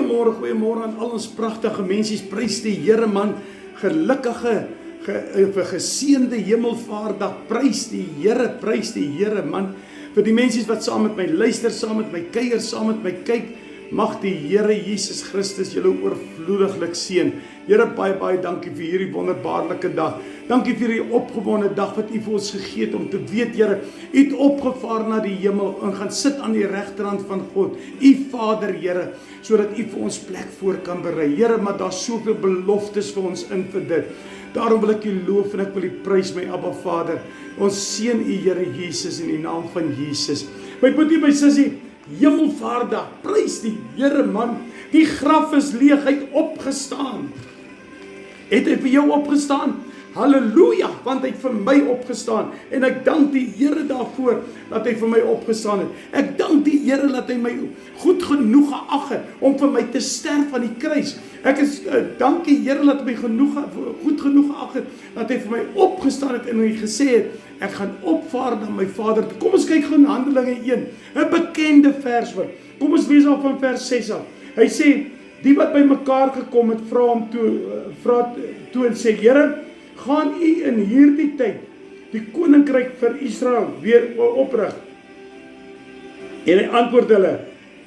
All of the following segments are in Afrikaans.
Goeiemôre aan al ons pragtige mensies, prys die Here man, gelukkige, geseënde hemelvaartdag, prys die Here man, vir die mensies wat saam met my luister, saam met my kuier, saam met my kyk, mag die Here Jesus Christus julle oorvloediglik seën. Here, baie dankie vir hierdie wonderbaarlike dag. Dankie vir die opgewonde dag wat U vir ons gegee het om te weet, Here, U het opgevaar na die hemel en gaan sit aan die regterhand van God, U Vader, Here, sodat U vir ons plek voor kan berei. Here, maar daar's soveel beloftes vir ons in vir dit. Daarom wil ek U loof en ek wil U prys, my Abba Vader. Ons seën U, Here Jesus, in die naam van Jesus. My boetie, my sussie, hemelvaartdag, prys die Here man, die graf is leeg, hy het opgestaan. Het hy vir jou opgestaan? Halleluja, want hy het vir my opgestaan, en ek dank die Here daarvoor, dat hy vir my opgestaan het. Ek dank die Here, dat hy my goed genoeg geag het, om vir my te sterf aan die kruis. Ek dank die Here, dat hy my goed genoeg geag het, dat hy vir my opgestaan het, en hy gesê het, ek gaan opvaar na my Vader. Kom ons kyk gou in Handelinge 1, 'n bekende vers wat. Kom ons lees al van vers 6 af. Hy sê, die wat by mekaar gekom het, vra toe en sê, Here, gaan U in hierdie tyd die koninkryk vir Israel weer oprig? En hy antwoord hulle,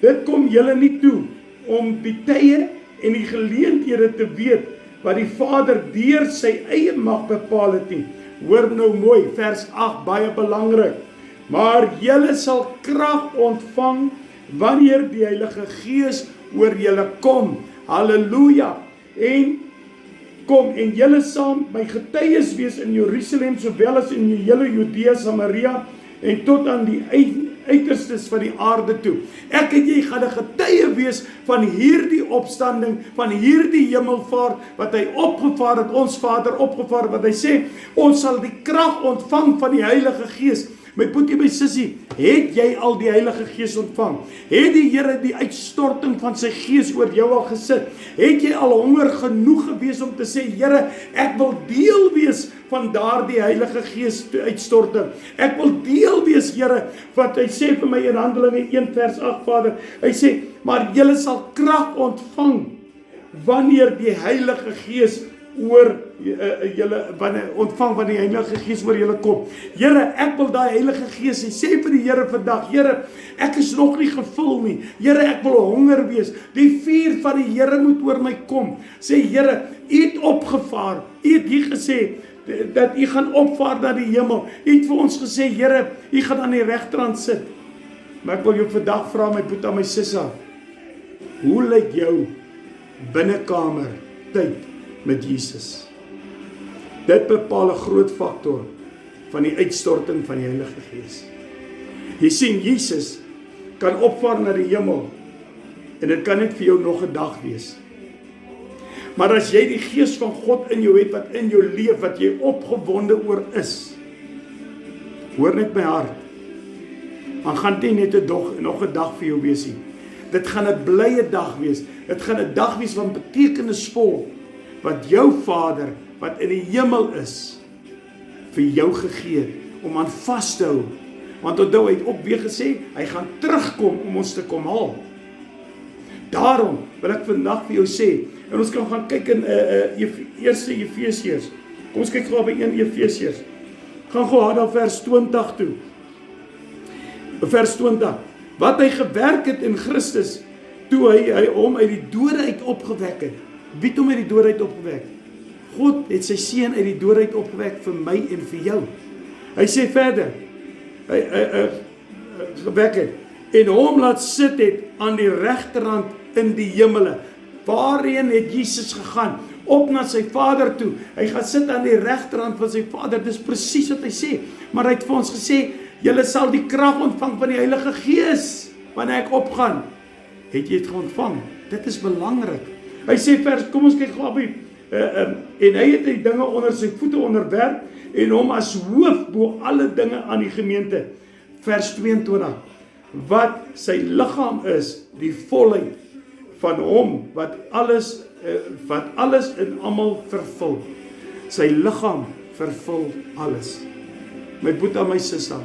dit kom julle nie toe om die tye en die geleenthede te weet wat die Vader deur sy eie mag bepaal het nie. Hoor nou mooi, vers 8, baie belangrik. Maar julle sal krag ontvang wanneer die Heilige Gees oor julle kom. Halleluja. En julle sal my getuies wees in Jerusalem, sowel as in die hele Judea, Samaria, en tot aan die uiterstes van die aarde toe. Ek en jy gaan 'n getuie wees van hierdie opstanding, van hierdie hemelvaart, wat hy opgevaar het, ons Vader opgevaar, wat hy sê, ons sal die krag ontvang van die Heilige Gees. My boetie, my sussie, het jy al die Heilige Gees ontvang? Het die Here die uitstorting van sy Gees oor jou al gesit? Het jy al honger genoeg gewees om te sê, Here, ek wil deel wees van daardie Heilige Gees uitstorting. Ek wil deel wees, Here, wat hy sê vir my in Handelinge 1 vers 8, Vader. Hy sê, maar julle sal krag ontvang wanneer die Heilige Gees ontvang van die Heilige Gees oor julle kom. Here, ek wil daai Heilige Gees, hy sê vir die Here vandag, Here, ek is nog nie gevul nie. Here, ek wil honger wees. Die vuur van die Here moet oor my kom. Sê, Here, U het opgevaar. U het hier gesê dat U gaan opvaar na die hemel. U het vir ons gesê, Here, U gaan aan die regterhand sit. Maar ek wil jou vandag vra, my boeta, my sissa, hoe lyk jou binnekamer tyd met Jesus? Dit bepaal 'n groot faktor van die uitstorting van die Heilige Gees. Jy sien, Jesus kan opvaar na die hemel, en dit kan net vir jou nog 'n dag wees. Maar as jy die Gees van God in jou het, wat in jou leef, wat jy opgewonde oor is, hoor net my hart, dan gaan dit net nog 'n dag vir jou wees nie. Dit gaan 'n blye dag wees. Dit gaan 'n dag wees van betekenisvol, wat jou Vader, wat in die hemel is, vir jou gegee het, om aan vas te hou. Want onthou, hy het ook weer gesê, hy gaan terugkom om ons te kom haal. Daarom wil ek vandag vir jou sê, en ons kan gaan kyk in eerste Efesiërs. Kom ons kyk gou by 1 Efesiërs. Gaan gou na vers 20 toe. Vers 20. Wat hy gewerk het in Christus, toe hy hom uit die dode uit opgewek het. Wie het hom uit die dode uit opgewek? God het sy seun uit die dode uit opgewek vir my en vir jou. Hy sê verder, hy gewek het, en hom laat sit het aan die regterhand in die hemele. Waarheen het Jesus gegaan? Op na sy Vader toe. Hy gaan sit aan die regterhand van sy Vader. Dis presies wat hy sê. Maar hy het vir ons gesê, julle sal die krag ontvang van die Heilige Gees wanneer ek opgaan. Het jy dit ontvang? Dit is belangrik. Hy sê kom ons kyk gou by, en hy het die dinge onder sy voete onderwerp, en hom as hoof bo alle dinge aan die gemeente. Vers 22. Wat sy liggaam is, die volheid van hom, wat alles in almal vervul. Sy liggaam vervul alles. My boeta, my sissa,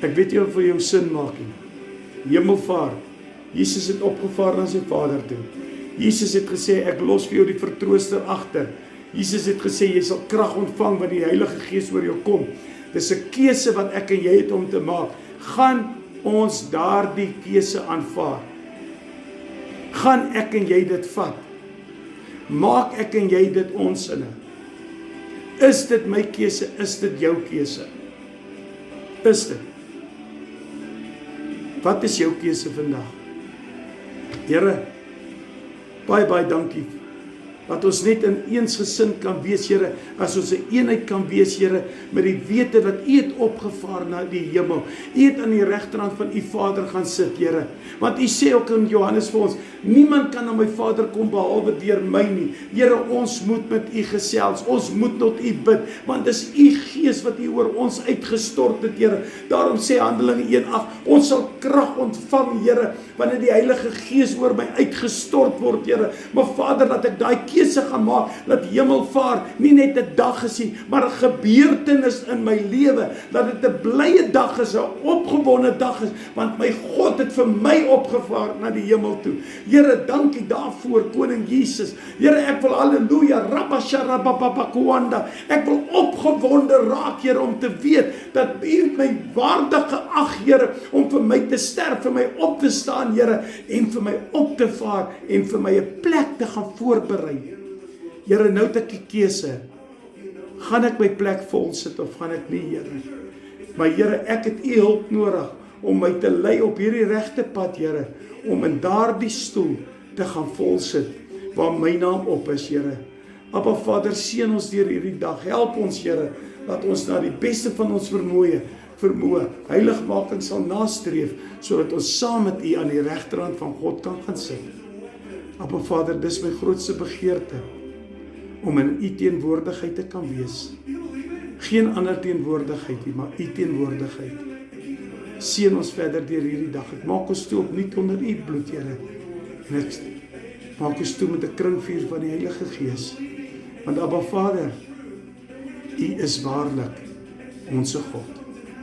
ek weet jy vir jou sin maak nie. Hemelvaart Jesus het opgevaar na sy Vader toe. Jesus het gesê, ek los vir jou die vertrooster agter. Jesus het gesê, jy sal krag ontvang wanneer die Heilige Gees oor jou kom. Dis 'n keuse wat ek en jy het om te maak. Gaan ons daardie keuse aanvaar? Gaan ek en jy dit vat? Maak ek en jy dit onsinne? Is dit my keuse? Is dit jou keuse? Is dit? Wat is jou keuse vandag? Here, baie dankie, dat ons net in eensgesind kan wees, Here, as ons 'n eenheid kan wees, Here, met die wete dat U het opgevaar na die hemel. U het aan die regterhand van U Vader gaan sit, Here. Want U sê ook in Johannes vir ons, niemand kan na my Vader kom behalwe deur my nie. Here, ons moet met U gesels, ons moet tot U bid, want dis U Gees wat U oor ons uitgestort het, Here. Daarom sê Handelinge 1:8, ons sal krag ontvang, Here, wanneer die Heilige Gees oor my uitgestort word, Here. Maar Vader, dat ek daai keuse gaan maak, dat hemelvaar nie net 'n dag is nie, maar 'n gebeurtenis in my lewe, dat dit 'n blye dag is, 'n opgewonde dag is, want my God het vir my opgevaar na die hemel toe. Here, dankie daarvoor, Koning Jesus. Here, ek wil halleluja, rabasharababakuanda, ek wil opgewonde raak, Here, om te weet, dat U my waardig geag, Here, om vir my te sterf, vir my op te staan, Here, en vir my op te vaar, en vir my 'n plek te gaan voorberei. Here, nou het ek die keuse, gaan ek my plek vol sit, of gaan ek nie, Here? Maar Here, ek het U hulp nodig, om my te lei op hierdie regte pad, Here, om in daardie stoel te gaan vol sit, waar my naam op is, Here. Abba Vader, seën ons deur hierdie dag, help ons, Here, dat ons na die beste van ons vermoë, heiligmaking sal nastreef, sodat ons saam met U aan die regterhand van God kan gaan sit. Abba Vader, dis my grootste begeerte, om in U teenwoordigheid te kan wees. Geen ander teenwoordigheid nie, maar U teenwoordigheid. Seën ons verder deur hierdie dag. Ek maak ons toe opnuut onder U bloed, Here. En ek maak ons toe met 'n kringvuur van die Heilige Gees. Want Abba Vader, U is waarlik ons God.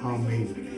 Amen.